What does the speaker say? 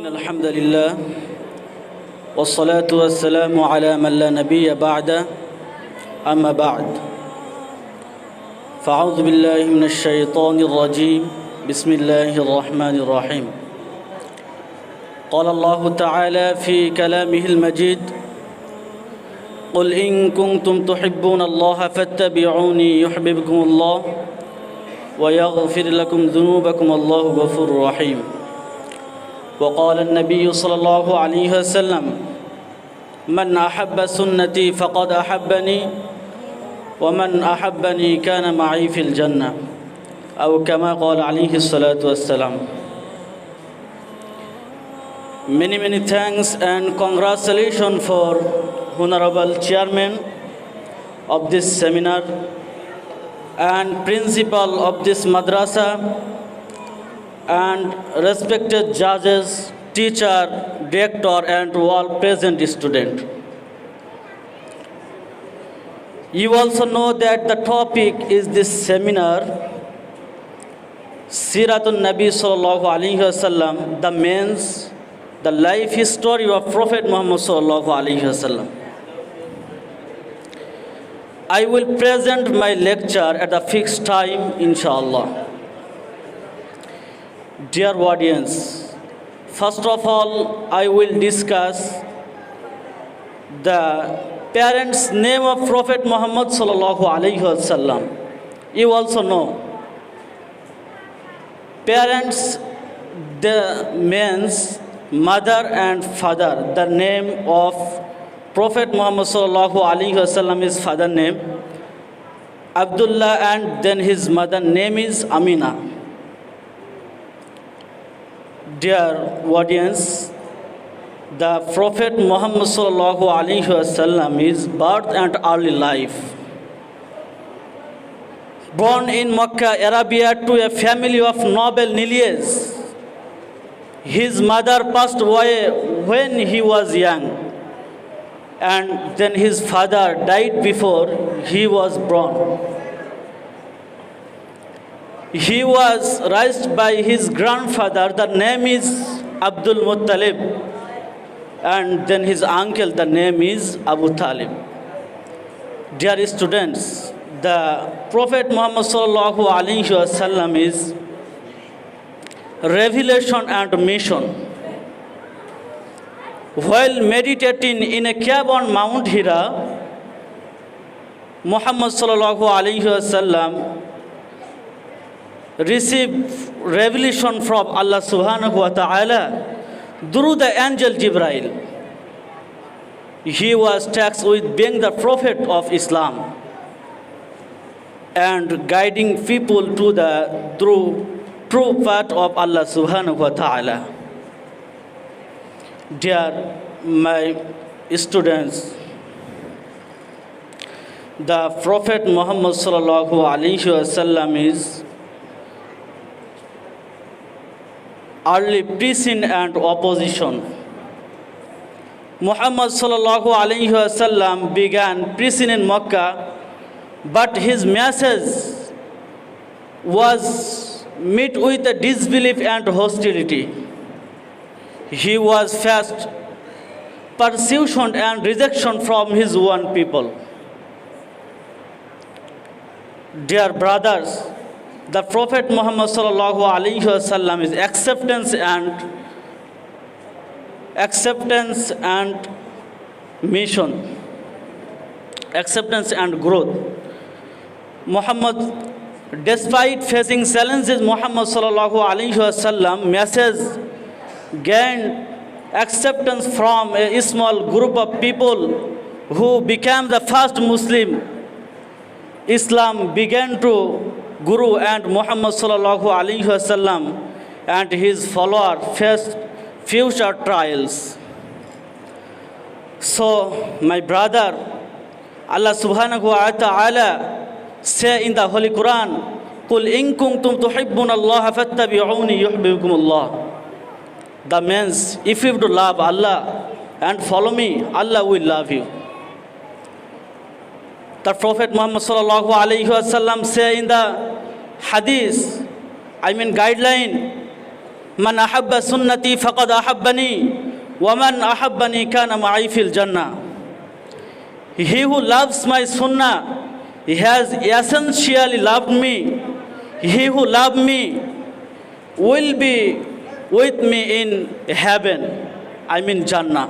إن الحمد لله والصلاة والسلام على من لا نبي بعده أما بعد فأعوذ بالله من الشيطان الرجيم بسم الله الرحمن الرحيم قال الله تعالى في كلامه المجيد قل إن كنتم تحبون الله فاتبعوني يحببكم الله ويغفر لكم ذنوبكم الله غفور رحيم وقال النبي صلى الله عليه وسلم من أحب سنتي فقد أحبني ومن أحبني كان معي في الجنة أو كما قال عليه الصلاة والسلام. Many thanks and congratulations for Honorable Chairman of this seminar and Principal of this madrasa and respected judges, teacher, director and all present students. You also know that the topic is this seminar Siratun Nabi Sallallahu Alaihi Wasallam, the means the life history of Prophet Muhammad Sallallahu Alaihi Wasallam. I will present my lecture at a fixed time, inshallah. Dear audience, first of all, I will discuss the parents' name of Prophet Muhammad Sallallahu Alaihi Wasallam. You also know, parents, the means mother and father. The name of Prophet Muhammad Sallallahu Alaihi Wasallam is father name Abdullah, and then his mother name is Amina. Dear audience, the Prophet Muhammad Sallallahu Alaihi Wasallam is birth and early life. Born in Makkah, Arabia, to a family of noble lineage. His mother passed away when he was young, and then his father died before he was born. He was raised by his grandfather, the name is Abdul Muttalib, and then his uncle, the name is Abu Talib. Dear students, the Prophet Muhammad Sallallahu Alaihi Wasallam is revelation and mission. While meditating in a cave on Mount Hira, Muhammad Sallallahu Alaihi Wasallam received revelation from Allah Subhanahu wa Ta'ala through the angel Jibreel. He was tasked with being the prophet of Islam and guiding people to the true path of Allah Subhanahu wa Ta'ala. Dear my students, the Prophet Muhammad Sallallahu Alaihi Wasallam is early preaching and opposition. Muhammad Sallallahu Alaihi Wasallam began preaching in Makkah, but his message was met with a disbelief and hostility. He was faced persecution and rejection from his own people. Dear brothers, the Prophet Muhammad Sallallahu Alaihi Wasallam is acceptance and mission, acceptance and growth. Muhammad, despite facing challenges, Muhammad Sallallahu Alaihi Wasallam message gained acceptance from a small group of people who became the first Muslim. Islam began to grow, and Muhammad Sallallahu Alaihi Wasallam and his followers faced future trials. So, my brother, Allah Subhanahu wa Ta'ala say in the Holy Quran, "Qul in kuntum tuhibbuna Allah fattabi'uni yuhibbukum Allah." That means, if you do love Allah and follow me, Allah will love you. The Prophet Muhammad Sallallahu Alaihi Wasallam say in the Hadith, guideline, মান আহাব্বা সুন্নতি ফাকাদ আহাব্বানি ওয়া মান আহাব্বানি কানা মাই feel Jannah. He who loves my sunnah, he has essentially loved me. He who loves me will be with me in heaven, I mean Jannah.